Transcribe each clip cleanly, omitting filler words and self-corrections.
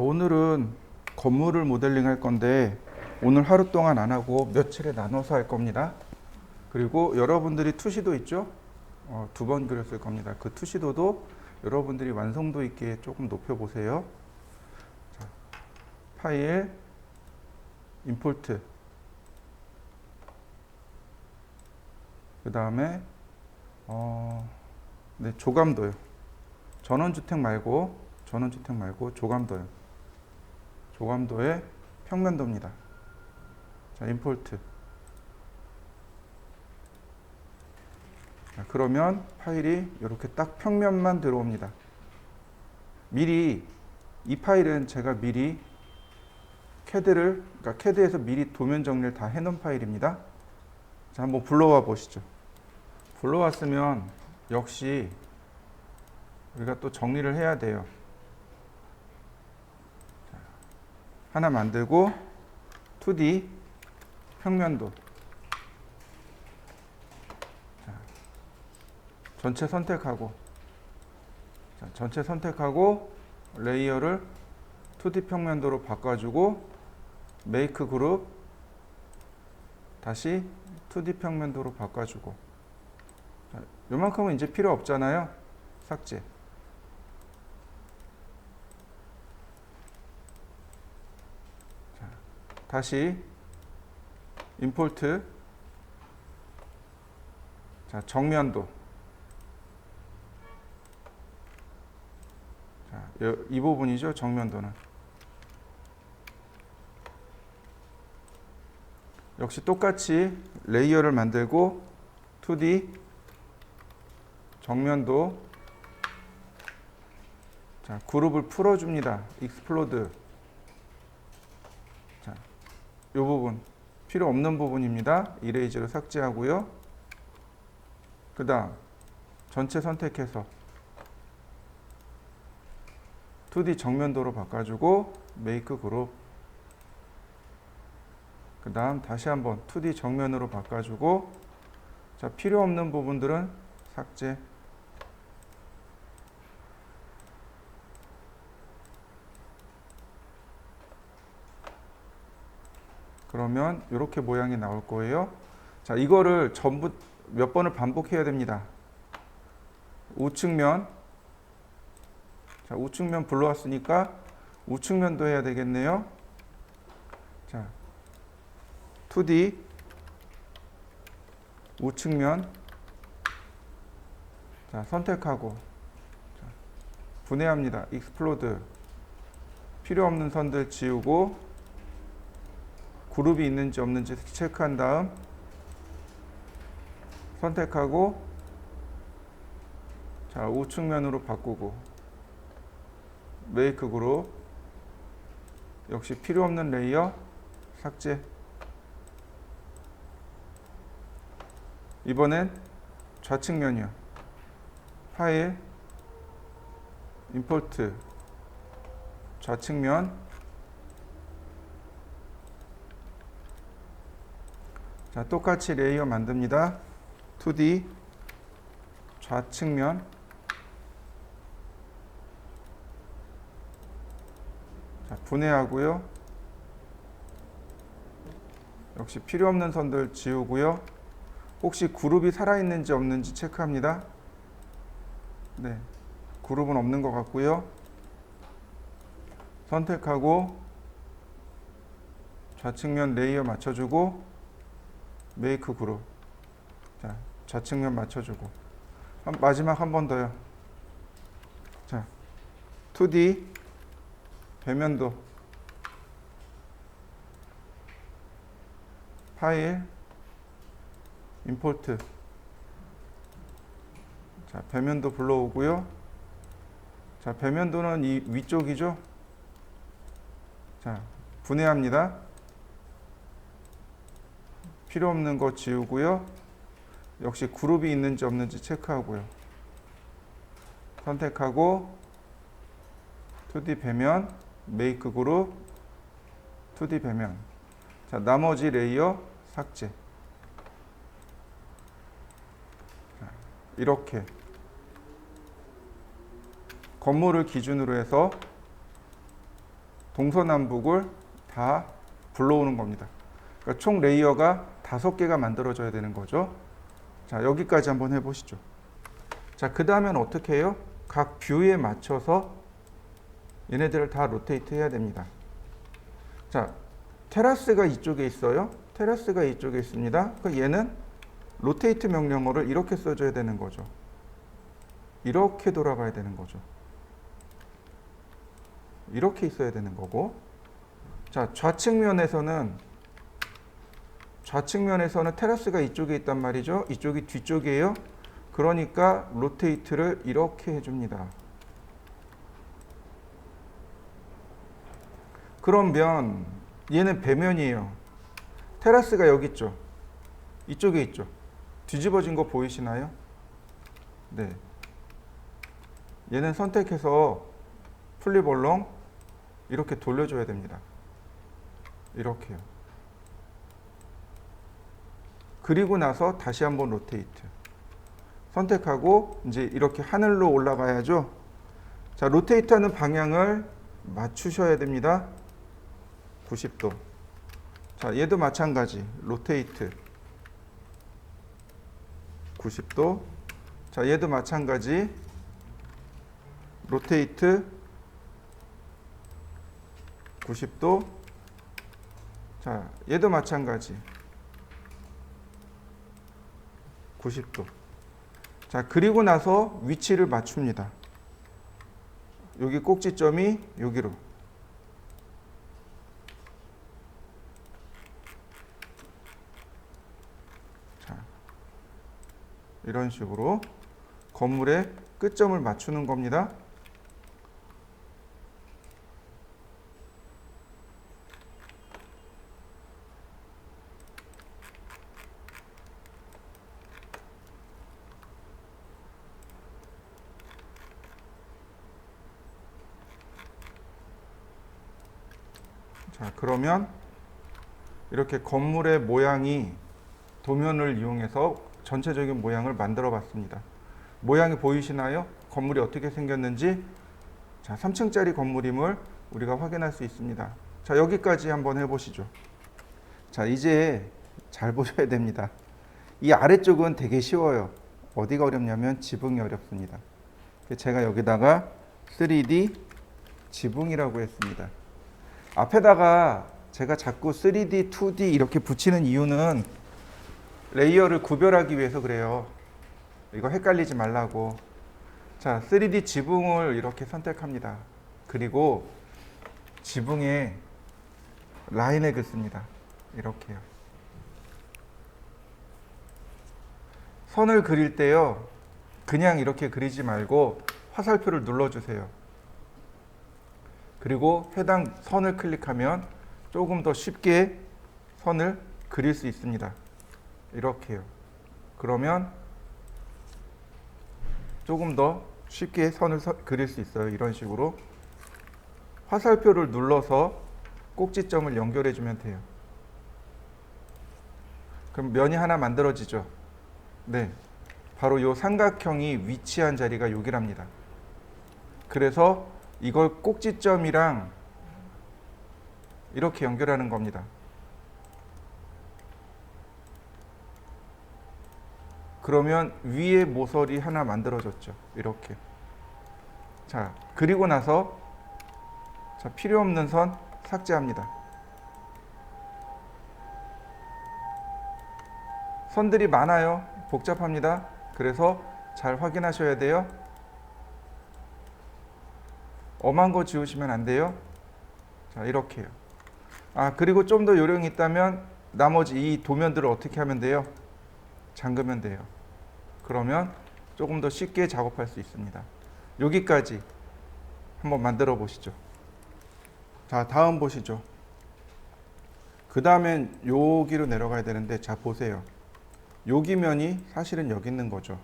오늘은 건물을 모델링 할 건데 오늘 하루 동안 안 하고 며칠에 나눠서 할 겁니다. 그리고 여러분들이 투시도 있죠? 2번 그렸을 겁니다. 그 투시도도 여러분들이 완성도 있게 조금 높여보세요. 자, 파일, 임포트, 그 다음에 조감도요. 전원주택 말고 조감도요. 조감도의 평면도입니다. 자, 임포트. 자, 그러면 파일이 이렇게 딱 평면만 들어옵니다. 미리 이 파일은 제가 미리 캐드에서 미리 도면 정리를 다 해놓은 파일입니다. 자, 한번 불러와 보시죠. 불러왔으면 역시 우리가 또 정리를 해야 돼요. 자, 하나 만들고 2D 평면도. 자, 전체 선택하고 레이어를 2D 평면도로 바꿔주고 메이크 그룹 다시 2D 평면도로 바꿔주고. 자, 요만큼은 이제 필요 없잖아요. 삭제. 자, 다시 임포트. 자, 정면도. 자, 이 부분이죠. 정면도는. 역시 똑같이 레이어를 만들고 2D 정면도. 자, 그룹을 풀어줍니다. 익스플로드. 자, 이 부분 필요 없는 부분입니다. 이레이즈로 삭제하고요. 그 다음 전체 선택해서 2D 정면도로 바꿔주고 메이크 그룹. 그 다음 다시 한번 2D 정면으로 바꿔주고. 자, 필요 없는 부분들은 삭제. 그러면 이렇게 모양이 나올 거예요. 자, 이거를 전부 몇 번을 반복해야 됩니다. 우측면. 자, 우측면 불러왔으니까 우측면도 해야 되겠네요. 자, 2D 우측면. 자, 선택하고. 자, 분해합니다. 익스플로드. 필요 없는 선들 지우고 그룹이 있는지 없는지 체크한 다음 선택하고. 자, 우측면으로 바꾸고 메이크 그룹. 역시 필요 없는 레이어 삭제. 이번엔 좌측면이요. 파일, 임포트, 좌측면. 자, 똑같이 레이어 만듭니다. 2D 좌측면. 자, 분해하고요. 역시 필요 없는 선들 지우고요. 혹시 그룹이 살아있는지 없는지 체크합니다. 네, 그룹은 없는 것 같고요. 선택하고 좌측면 레이어 맞춰주고 메이크 그룹. 자, 좌측면 맞춰주고. 마지막 한 번 더요. 자, 2D 배면도. 파일, 임포트. 자, 배면도 불러오고요. 자, 배면도는 이 위쪽이죠. 자, 분해합니다. 필요 없는 거 지우고요. 역시 그룹이 있는지 없는지 체크하고요. 선택하고 2D 배면, 메이크 그룹, 2D 배면. 자, 나머지 레이어 삭제. 자, 이렇게 건물을 기준으로 해서 동서남북을 다 불러오는 겁니다. 그러니까 총 레이어가 5개가 만들어져야 되는 거죠. 자, 여기까지 한번 해보시죠. 자, 그 다음엔 어떻게 해요? 각 뷰에 맞춰서 얘네들을 다 로테이트 해야 됩니다. 자, 테라스가 이쪽에 있어요. 테라스가 이쪽에 있습니다. 그러니까 얘는 로테이트 명령어를 이렇게 써줘야 되는 거죠. 이렇게 돌아가야 되는 거죠. 이렇게 있어야 되는 거고. 자, 좌측면에서는 테라스가 이쪽에 있단 말이죠. 이쪽이 뒤쪽이에요. 그러니까 로테이트를 이렇게 해줍니다. 그러면 얘는 배면이에요. 테라스가 여기 있죠. 이쪽에 있죠. 뒤집어진 거 보이시나요? 네. 얘는 선택해서 플립 얼렁 이렇게 돌려줘야 됩니다. 이렇게요. 그리고 나서 다시 한번 로테이트. 선택하고 이제 이렇게 하늘로 올라가야죠. 자, 로테이트 하는 방향을 맞추셔야 됩니다. 90도. 자, 얘도 마찬가지. 로테이트 90도. 자, 얘도 마찬가지. 로테이트 90도. 자, 얘도 마찬가지. 90도. 자, 그리고 나서 위치를 맞춥니다. 여기 꼭지점이 여기로. 자, 이런 식으로 건물의 끝점을 맞추는 겁니다. 자, 그러면 이렇게 건물의 모양이 도면을 이용해서 전체적인 모양을 만들어 봤습니다. 모양이 보이시나요? 건물이 어떻게 생겼는지. 자, 3층짜리 건물임을 우리가 확인할 수 있습니다. 자, 여기까지 한번 해보시죠. 자, 이제 잘 보셔야 됩니다. 이 아래쪽은 되게 쉬워요. 어디가 어렵냐면 지붕이 어렵습니다. 제가 여기다가 3D 지붕이라고 했습니다. 앞에다가 제가 자꾸 3D, 2D 이렇게 붙이는 이유는 레이어를 구별하기 위해서 그래요. 이거 헷갈리지 말라고. 자, 3D 지붕을 이렇게 선택합니다. 그리고 지붕에 라인을 긋습니다. 이렇게요. 선을 그릴 때요, 그냥 이렇게 그리지 말고 화살표를 눌러주세요. 그리고 해당 선을 클릭하면 조금 더 쉽게 선을 그릴 수 있습니다. 이렇게요. 그러면 조금 더 쉽게 선을 그릴 수 있어요. 이런 식으로 화살표를 눌러서 꼭지점을 연결해 주면 돼요. 그럼 면이 하나 만들어지죠. 네, 바로 이 삼각형이 위치한 자리가 여기랍니다. 그래서 이걸 꼭지점이랑 이렇게 연결하는 겁니다. 그러면 위에 모서리 하나 만들어졌죠. 이렇게. 자, 그리고 나서 자, 필요 없는 선 삭제합니다. 선들이 많아요. 복잡합니다. 그래서 잘 확인하셔야 돼요. 엄한 거 지우시면 안 돼요. 자, 이렇게요. 아, 그리고 좀 더 요령이 있다면 나머지 이 도면들을 어떻게 하면 돼요? 잠그면 돼요. 그러면 조금 더 쉽게 작업할 수 있습니다. 여기까지 한번 만들어 보시죠. 자, 다음 보시죠. 그 다음엔 여기로 내려가야 되는데, 자, 보세요. 여기 면이 사실은 여기 있는 거죠.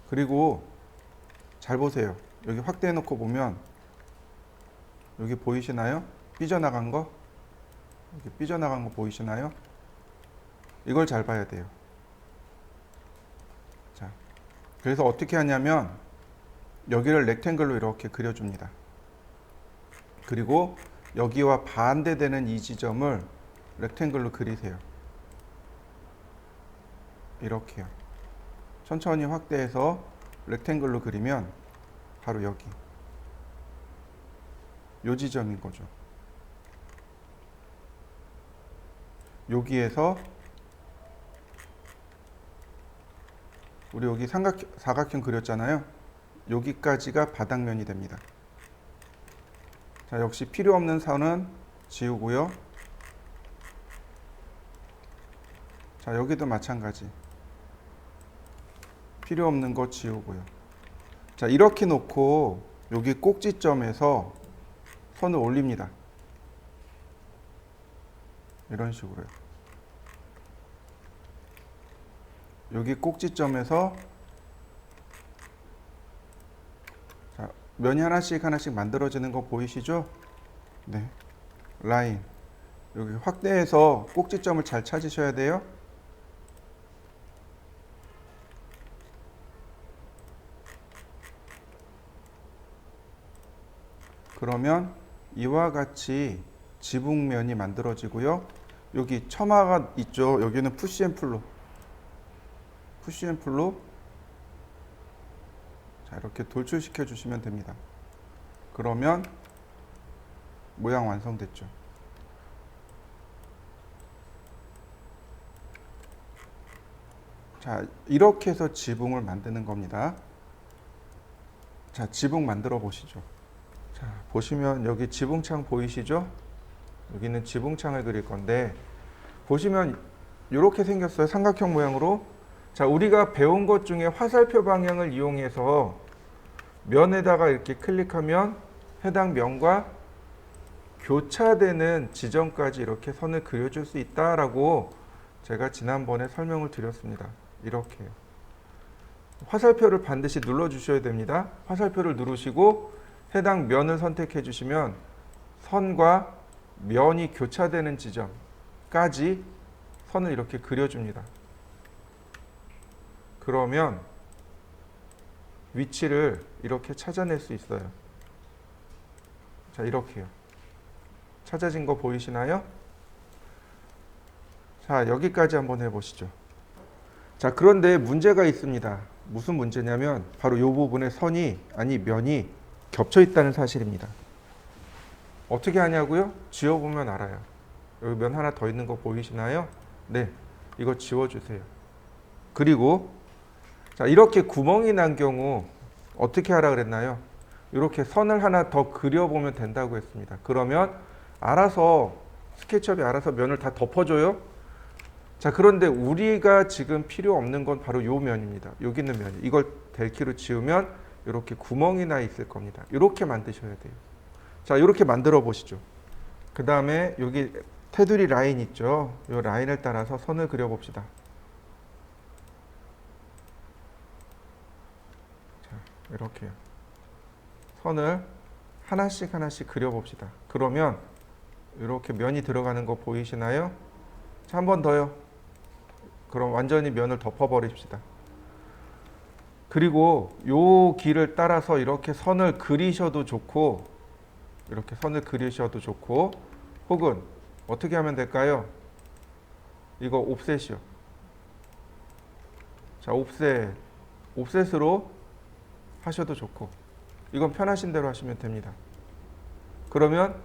그리고 잘 보세요. 여기 확대해 놓고 보면 여기 보이시나요? 삐져나간 거? 여기 삐져나간 거 보이시나요? 이걸 잘 봐야 돼요. 자, 그래서 어떻게 하냐면 여기를 렉탱글로 이렇게 그려줍니다. 그리고 여기와 반대되는 이 지점을 렉탱글로 그리세요. 이렇게요. 천천히 확대해서 렉탱글로 그리면 바로 여기. 요 지점인 거죠. 여기에서 우리 여기 사각형 그렸잖아요. 여기까지가 바닥면이 됩니다. 자, 역시 필요 없는 선은 지우고요. 자, 여기도 마찬가지. 필요 없는 거 지우고요. 자, 이렇게 놓고 여기 꼭지점에서 선을 올립니다. 이런 식으로요. 여기 꼭지점에서 자, 면이 하나씩 만들어지는 거 보이시죠? 네. 라인. 여기 확대해서 꼭지점을 잘 찾으셔야 돼요. 그러면 이와 같이 지붕면이 만들어지고요. 여기 처마가 있죠. 여기는 푸시앤플로. 자, 이렇게 돌출시켜 주시면 됩니다. 그러면 모양 완성됐죠. 자, 이렇게 해서 지붕을 만드는 겁니다. 자, 지붕 만들어 보시죠. 자, 보시면 여기 지붕창 보이시죠? 여기는 지붕창을 그릴 건데 보시면 이렇게 생겼어요. 삼각형 모양으로. 자, 우리가 배운 것 중에 화살표 방향을 이용해서 면에다가 이렇게 클릭하면 해당 면과 교차되는 지점까지 이렇게 선을 그려줄 수 있다라고 제가 지난번에 설명을 드렸습니다. 이렇게요. 화살표를 반드시 눌러주셔야 됩니다. 화살표를 누르시고 해당 면을 선택해 주시면 선과 면이 교차되는 지점까지 선을 이렇게 그려줍니다. 그러면 위치를 이렇게 찾아낼 수 있어요. 자, 이렇게요. 찾아진 거 보이시나요? 자, 여기까지 한번 해보시죠. 자, 그런데 문제가 있습니다. 무슨 문제냐면 바로 이 부분에 면이 겹쳐 있다는 사실입니다. 어떻게 하냐고요? 지워보면 알아요. 여기 면 하나 더 있는 거 보이시나요? 네, 이거 지워주세요. 그리고 자, 이렇게 구멍이 난 경우 어떻게 하라 그랬나요? 이렇게 선을 하나 더 그려보면 된다고 했습니다. 그러면 알아서 스케치업이 알아서 면을 다 덮어줘요. 자, 그런데 우리가 지금 필요 없는 건 바로 요 면입니다. 여기 있는 면이. 이걸 델키로 지우면 이렇게 구멍이 나 있을 겁니다. 이렇게 만드셔야 돼요. 자, 이렇게 만들어 보시죠. 그 다음에 여기 테두리 라인 있죠. 이 라인을 따라서 선을 그려 봅시다. 자, 이렇게요. 선을 하나씩 그려 봅시다. 그러면 이렇게 면이 들어가는 거 보이시나요? 자, 한 번 더요. 그럼 완전히 면을 덮어 버립시다. 그리고 요 길을 따라서 이렇게 선을 그리셔도 좋고, 이렇게 선을 그리셔도 좋고, 혹은 어떻게 하면 될까요? 이거 옵셋이요. 자, 옵셋으로 하셔도 좋고, 이건 편하신 대로 하시면 됩니다. 그러면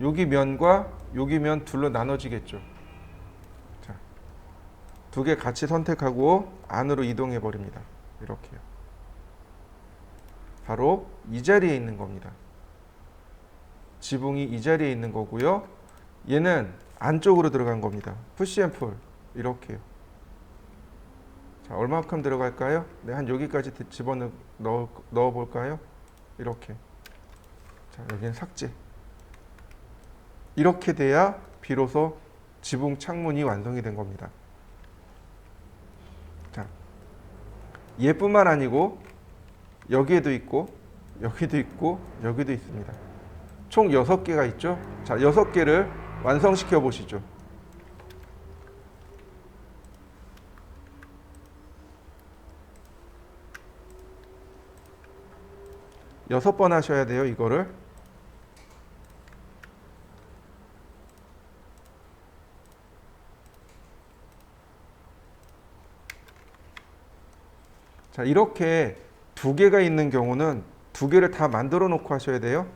여기 면과 여기 면 둘로 나눠지겠죠. 자, 두 개 같이 선택하고 안으로 이동해 버립니다. 이렇게요. 바로 이 자리에 있는 겁니다. 지붕이 이 자리에 있는 거고요. 얘는 안쪽으로 들어간 겁니다. 푸시앤풀 이렇게요. 자, 얼마큼 들어갈까요? 네, 한 여기까지 넣어 볼까요? 이렇게. 자, 여기는 삭제. 이렇게 돼야 비로소 지붕 창문이 완성이 된 겁니다. 자, 얘뿐만 아니고 여기에도 있고 여기도 있고 여기도 있습니다. 총 6개가 있죠. 자, 6개를 완성시켜 보시죠. 여섯 번 하셔야 돼요, 이거를. 자, 이렇게 두 개가 있는 경우는 두 개를 다 만들어 놓고 하셔야 돼요.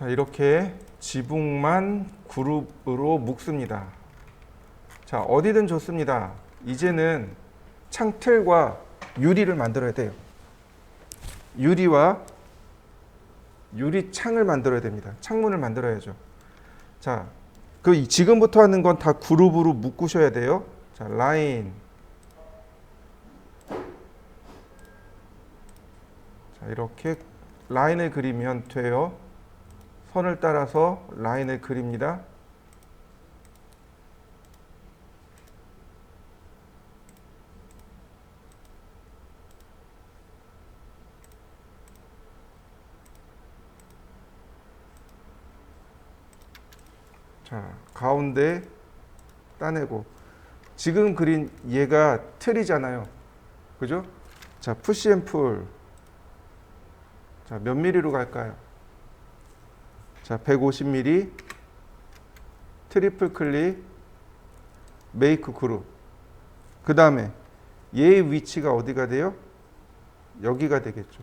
자, 이렇게 지붕만 그룹으로 묶습니다. 자, 어디든 좋습니다. 이제는 창틀과 유리를 만들어야 돼요. 유리창을 만들어야 됩니다. 창문을 만들어야죠. 자, 지금부터 하는 건 다 그룹으로 묶으셔야 돼요. 자, 라인. 자, 이렇게 라인을 그리면 돼요. 선을 따라서 라인을 그립니다. 자, 가운데 따내고, 지금 그린 얘가 틀이잖아요. 그죠? 자, 푸시 앤 풀. 자, 몇 미리로 갈까요? 자, 150mm, 트리플 클릭, 메이크 그룹. 그 다음에 얘의 위치가 어디가 돼요? 여기가 되겠죠.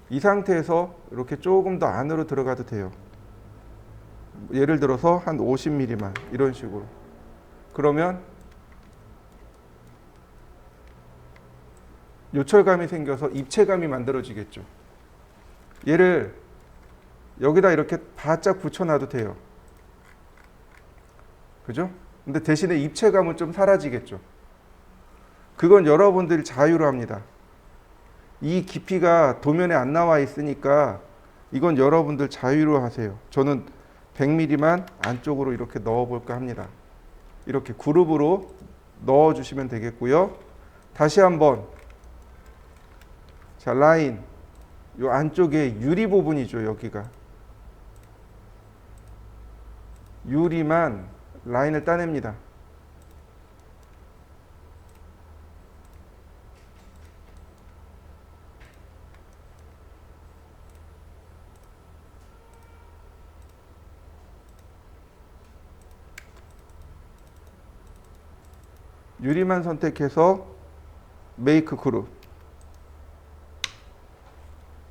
이 상태에서 이렇게 조금 더 안으로 들어가도 돼요. 예를 들어서 한 50mm만 이런 식으로. 그러면 요철감이 생겨서 입체감이 만들어지겠죠. 얘를 여기다 이렇게 바짝 붙여놔도 돼요. 그죠? 근데 대신에 입체감은 좀 사라지겠죠. 그건 여러분들이 자유로 합니다. 이 깊이가 도면에 안 나와 있으니까 이건 여러분들 자유로 하세요. 저는 100mm만 안쪽으로 이렇게 넣어볼까 합니다. 이렇게 그룹으로 넣어주시면 되겠고요. 다시 한번, 자, 라인, 요 안쪽에 유리 부분이죠. 여기가 유리만 라인을 따냅니다. 유리만 선택해서 메이크 그룹.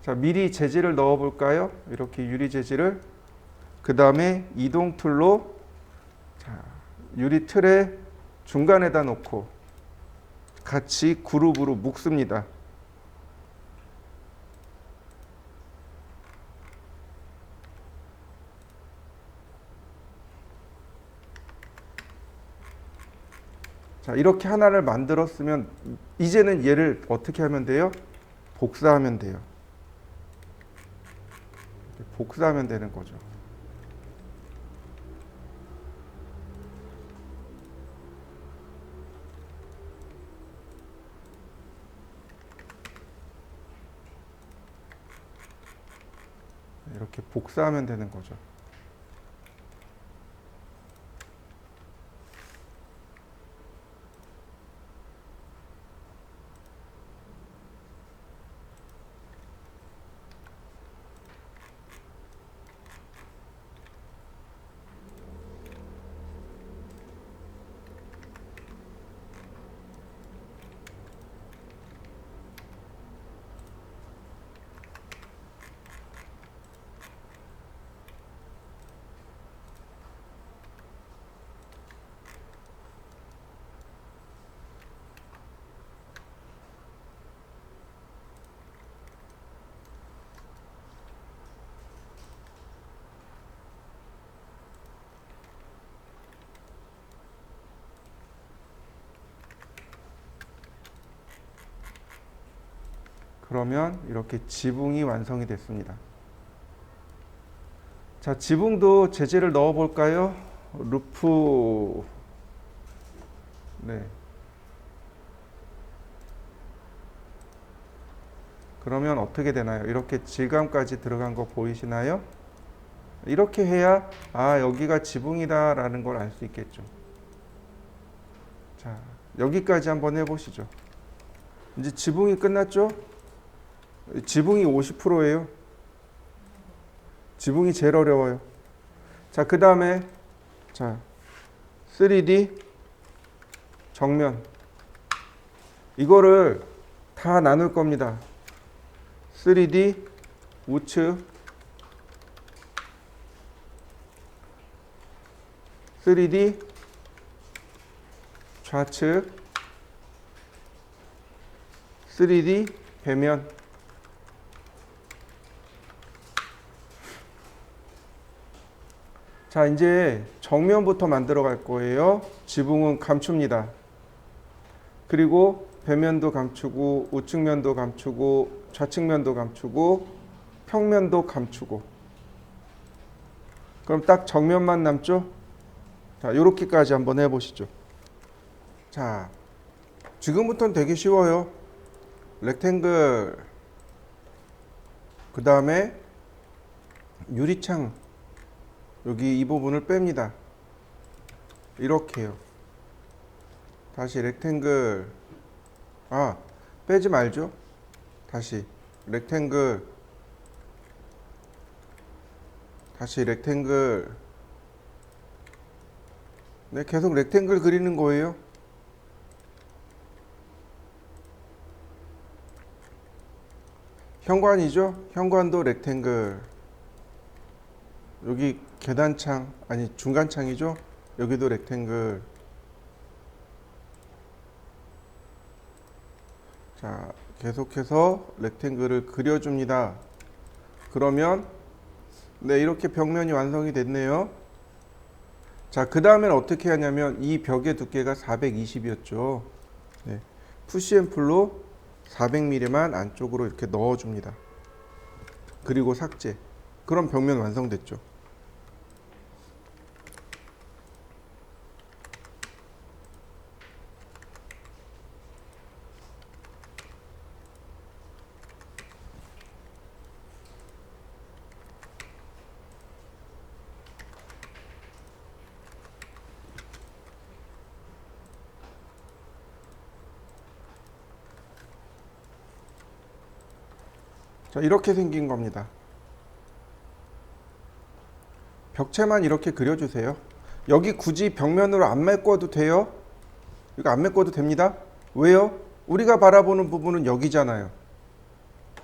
자, 미리 재질을 넣어 볼까요? 이렇게 유리 재질을. 그 다음에 이동 툴로, 자, 유리 틀에 중간에다 놓고 같이 그룹으로 묶습니다. 자, 이렇게 하나를 만들었으면 이제는 얘를 어떻게 하면 돼요? 복사하면 돼요. 복사하면 되는 거죠. 이렇게 복사하면 되는 거죠. 그러면 이렇게 지붕이 완성이 됐습니다. 자, 지붕도 재질을 넣어 볼까요? 루프. 네. 그러면 어떻게 되나요? 이렇게 질감까지 들어간 거 보이시나요? 이렇게 해야 여기가 지붕이다 라는 걸 알 수 있겠죠. 자, 여기까지 한번 해보시죠. 이제 지붕이 끝났죠? 지붕이 50%예요. 지붕이 제일 어려워요. 자, 그 다음에, 자, 3D 정면. 이거를 다 나눌 겁니다. 3D 우측, 3D 좌측 3D 배면. 자, 이제 정면부터 만들어 갈 거예요. 지붕은 감춥니다. 그리고 배면도 감추고 우측면도 감추고 좌측면도 감추고 평면도 감추고. 그럼 딱 정면만 남죠? 자, 요렇게까지 한번 해보시죠. 자, 지금부터는 되게 쉬워요. 렉탱글, 그 다음에 유리창, 여기 이 부분을 뺍니다. 이렇게요. 다시 렉탱글, 빼지 말죠. 다시 렉탱글, 다시 렉탱글. 네, 계속 렉탱글 그리는 거예요. 현관이죠. 현관도 렉탱글. 여기 계단창, 아니 중간창이죠. 여기도 렉탱글. 자, 계속해서 렉탱글을 그려줍니다. 그러면 네, 이렇게 벽면이 완성이 됐네요. 자, 그 다음엔 어떻게 하냐면 이 벽의 두께가 420이었죠. 네, 푸시앤풀로 400mm만 안쪽으로 이렇게 넣어줍니다. 그리고 삭제. 그럼 벽면 완성됐죠. 자, 이렇게 생긴 겁니다. 벽체만 이렇게 그려주세요. 여기 굳이 벽면으로 안 메꿔도 돼요. 이거 안 메꿔도 됩니다. 왜요? 우리가 바라보는 부분은 여기잖아요.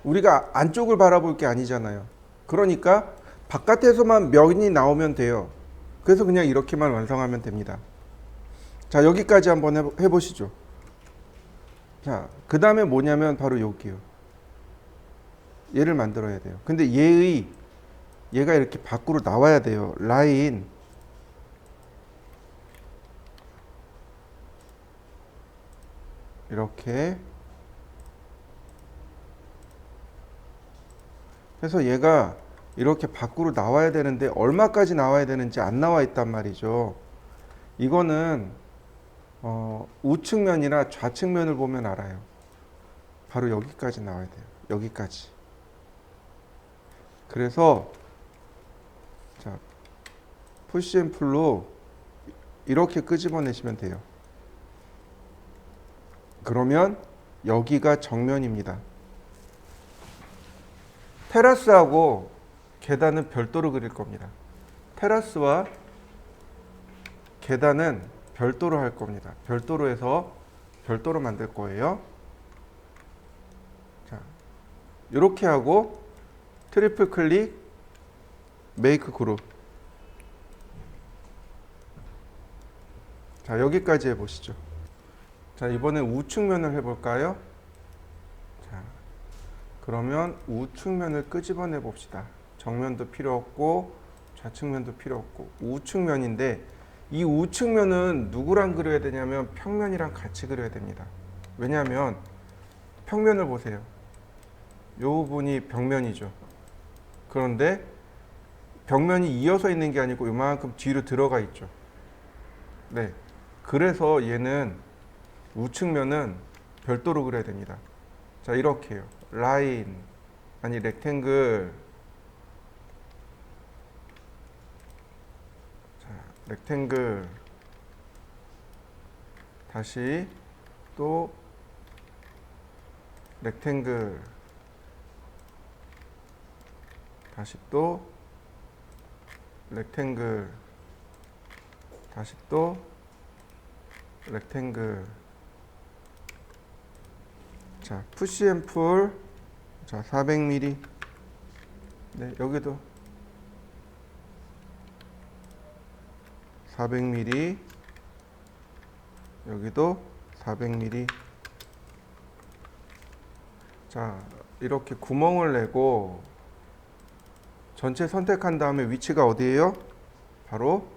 우리가 안쪽을 바라볼 게 아니잖아요. 그러니까 바깥에서만 면이 나오면 돼요. 그래서 그냥 이렇게만 완성하면 됩니다. 자, 여기까지 한번 해보시죠. 자, 그 다음에 뭐냐면 바로 여기요. 얘를 만들어야 돼요. 근데 얘가 이렇게 밖으로 나와야 돼요. 라인. 이렇게 해서 얘가 이렇게 밖으로 나와야 되는데 얼마까지 나와야 되는지 안 나와 있단 말이죠. 이거는 우측면이나 좌측면을 보면 알아요. 바로 여기까지 나와야 돼요. 여기까지. 그래서 자, 푸시앤풀로 이렇게 끄집어내시면 돼요. 그러면 여기가 정면입니다. 테라스하고 계단은 별도로 그릴 겁니다. 테라스와 계단은 별도로 할 겁니다. 별도로 해서 별도로 만들 거예요. 자, 이렇게 하고 트리플 클릭, 메이크 그룹. 자, 여기까지 해보시죠. 자, 이번엔 우측면을 해볼까요? 자, 그러면 우측면을 끄집어내 봅시다. 정면도 필요 없고 좌측면도 필요 없고 우측면인데, 이 우측면은 누구랑 그려야 되냐면 평면이랑 같이 그려야 됩니다. 왜냐하면 평면을 보세요. 이 부분이 벽면이죠. 그런데 벽면이 이어서 있는 게 아니고 이만큼 뒤로 들어가 있죠. 네, 그래서 얘는 우측면은 별도로 그려야 됩니다. 자, 이렇게요. 라인, 아니 렉탱글. 자, 렉탱글. 다시 또 렉탱글. 다시 또 렉탱글. 다시 또 렉탱글. 자, 푸시앤풀. 자, 400mm. 네, 여기도 400mm, 여기도 400mm. 자, 이렇게 구멍을 내고 전체 선택한 다음에 위치가 어디예요? 바로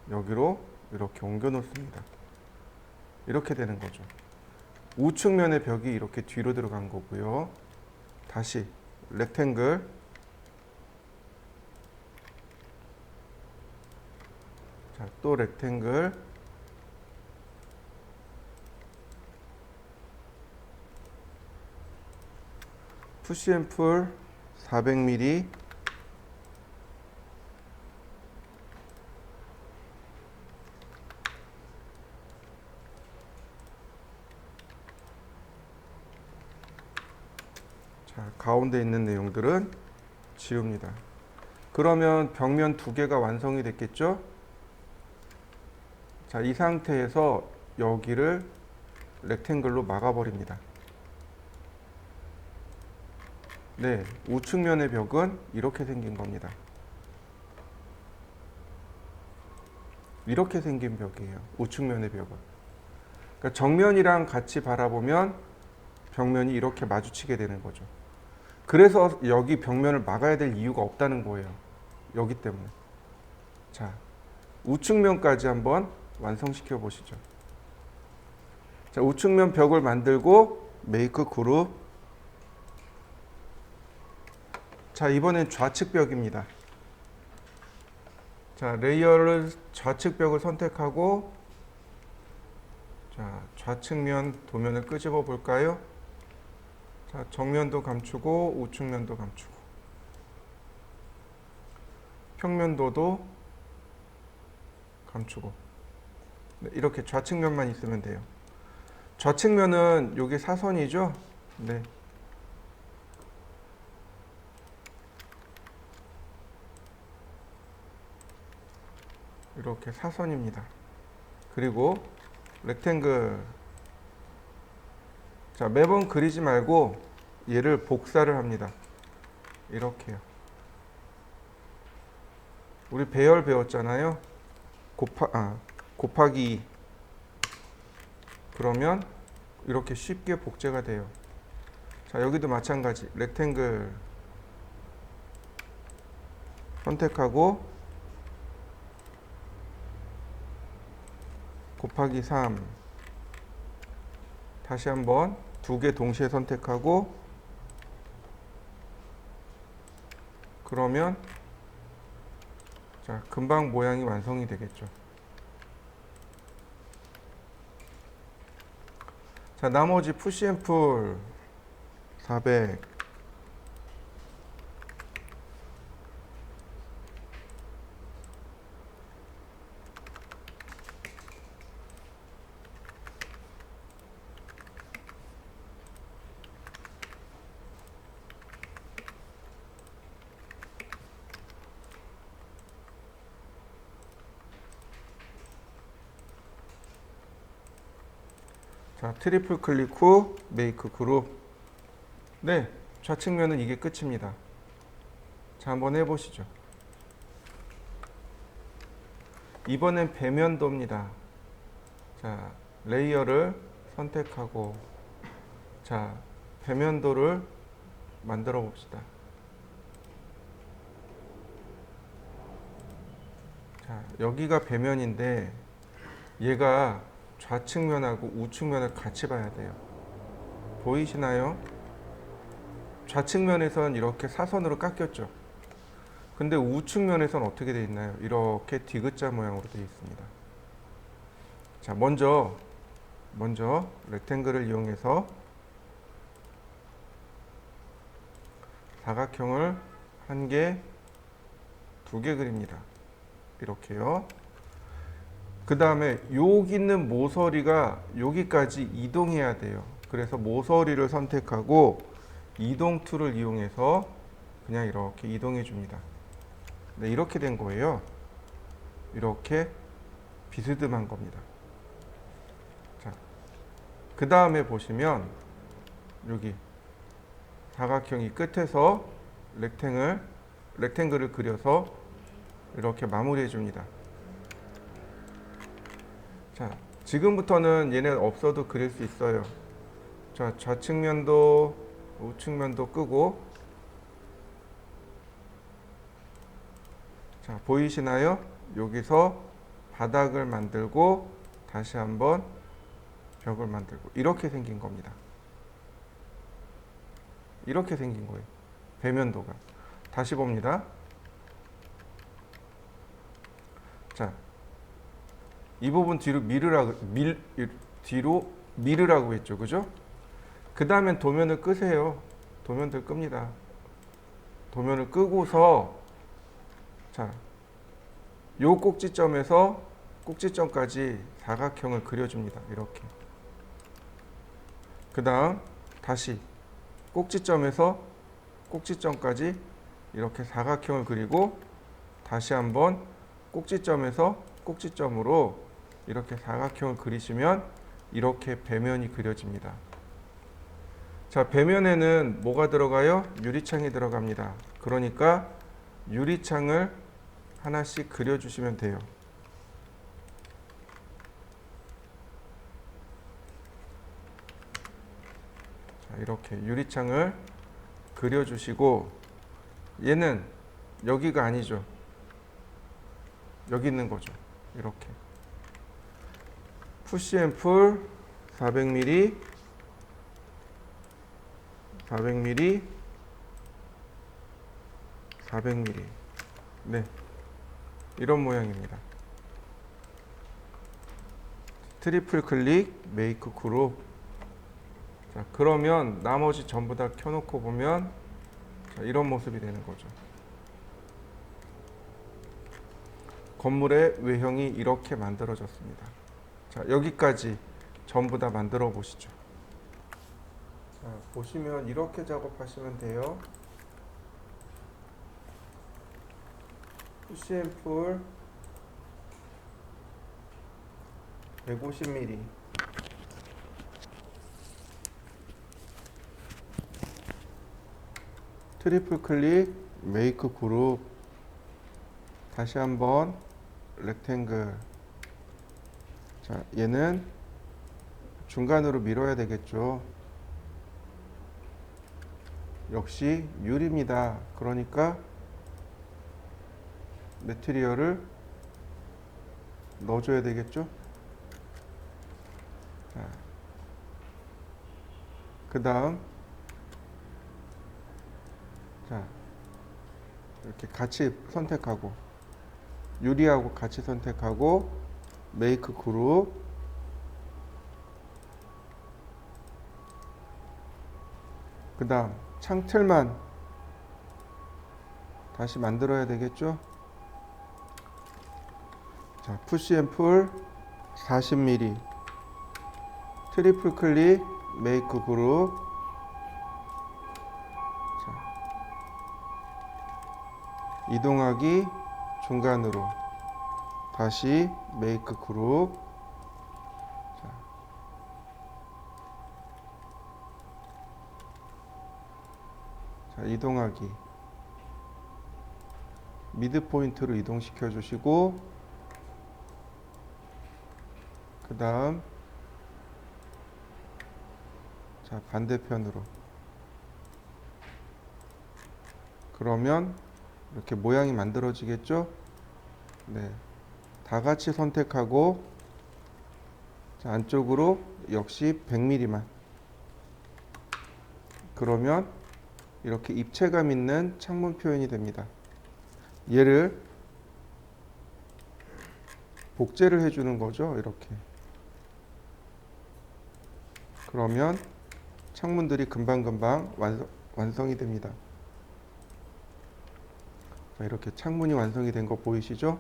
여기로 이렇게 옮겨 놓습니다. 이렇게 되는 거죠. 우측면의 벽이 이렇게 뒤로 들어간 거고요. 다시 렉탱글, 자, 또 렉탱글, 푸시앤풀 400mm, 자, 가운데 있는 내용들은 지웁니다. 그러면 벽면 두 개가 완성이 됐겠죠? 자, 이 상태에서 여기를 렉탱글로 막아버립니다. 네, 우측면의 벽은 이렇게 생긴 겁니다. 이렇게 생긴 벽이에요. 우측면의 벽은. 그러니까 정면이랑 같이 바라보면 벽면이 이렇게 마주치게 되는 거죠. 그래서 여기 벽면을 막아야 될 이유가 없다는 거예요. 여기 때문에. 자, 우측면까지 한번 완성시켜 보시죠. 자, 우측면 벽을 만들고 메이크 그룹. 자, 이번엔 좌측 벽입니다. 자, 레이어를 좌측 벽을 선택하고, 자, 좌측면 도면을 끄집어 볼까요? 자, 정면도 감추고 우측면도 감추고 평면도도 감추고. 네, 이렇게 좌측면만 있으면 돼요. 좌측면은 여기 사선이죠? 네. 이렇게 사선입니다. 그리고 렉탱글. 자, 매번 그리지 말고 얘를 복사를 합니다. 이렇게요. 우리 배열 배웠잖아요. 곱하기 2. 그러면 이렇게 쉽게 복제가 돼요. 자, 여기도 마찬가지. 렉탱글 선택하고 곱하기 3. 다시 한번 두 개 동시에 선택하고, 그러면 자, 금방 모양이 완성이 되겠죠. 자, 나머지 푸시앤풀 400, 자, 트리플 클릭 후 메이크 그룹. 네, 좌측면은 이게 끝입니다. 자, 한번 해보시죠. 이번엔 배면도입니다. 자, 레이어를 선택하고, 자, 배면도를 만들어 봅시다. 자, 여기가 배면인데 얘가 좌측면하고 우측면을 같이 봐야 돼요. 보이시나요? 좌측면에선 이렇게 사선으로 깎였죠. 근데 우측면에선 어떻게 되어 있나요? 이렇게 디귿자 모양으로 되어 있습니다. 자, 먼저 렉탱글을 이용해서 사각형을 한 개, 두 개 그립니다. 이렇게요. 그 다음에 여기 있는 모서리가 여기까지 이동해야 돼요. 그래서 모서리를 선택하고 이동 툴을 이용해서 그냥 이렇게 이동해 줍니다. 네, 이렇게 된 거예요. 이렇게 비스듬한 겁니다. 자, 그 다음에 보시면 여기 사각형이 끝에서 렉탱글을 그려서 이렇게 마무리해 줍니다. 자, 지금부터는 얘네 없어도 그릴 수 있어요. 자, 좌측면도 우측면도 끄고, 자, 보이시나요? 여기서 바닥을 만들고 다시 한번 벽을 만들고 이렇게 생긴 겁니다. 이렇게 생긴 거예요. 배면도가. 다시 봅니다. 자, 이 부분 뒤로 뒤로 밀으라고 했죠. 그죠? 그 다음엔 도면을 끄세요. 도면들 끕니다. 도면을 끄고서, 자, 요 꼭지점에서 꼭지점까지 사각형을 그려줍니다. 이렇게. 그 다음 다시 꼭지점에서 꼭지점까지 이렇게 사각형을 그리고, 다시 한번 꼭지점에서 꼭지점으로 이렇게 사각형을 그리시면 이렇게 배면이 그려집니다. 자, 배면에는 뭐가 들어가요? 유리창이 들어갑니다. 그러니까 유리창을 하나씩 그려주시면 돼요. 자, 이렇게 유리창을 그려주시고, 얘는 여기가 아니죠. 여기 있는 거죠. 이렇게 푸시앤풀 400mm 400mm 400mm 네, 이런 모양입니다. 트리플 클릭 메이크 그룹. 자, 그러면 나머지 전부 다 켜놓고 보면, 자, 이런 모습이 되는 거죠. 건물의 외형이 이렇게 만들어졌습니다. 자, 여기까지 전부 다 만들어 보시죠. 자, 보시면 이렇게 작업하시면 돼요. 푸시앤풀 150mm 트리플 클릭 메이크 그룹. 다시 한번 렉탱글. 자, 얘는 중간으로 밀어야 되겠죠. 역시 유리입니다. 그러니까 매트리얼을 넣어줘야 되겠죠. 자, 그 다음, 자, 이렇게 같이 선택하고, 유리하고 같이 선택하고, 메이크 그룹. 그 다음 창틀만 다시 만들어야 되겠죠. 자, 푸시앤풀 40mm 트리플 클릭 메이크 그룹. 자, 이동하기 중간으로 다시 메이크 그룹. 자, 이동하기 미드 포인트로 이동시켜 주시고, 그 다음, 자, 반대편으로. 그러면 이렇게 모양이 만들어지겠죠? 네, 다 같이 선택하고, 자, 안쪽으로 역시 100mm만. 그러면 이렇게 입체감 있는 창문 표현이 됩니다. 얘를 복제를 해주는 거죠. 이렇게. 그러면 창문들이 금방금방 완성이 됩니다. 자, 이렇게 창문이 완성이 된 거 보이시죠?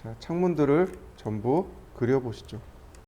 자, 창문들을 전부 그려보시죠.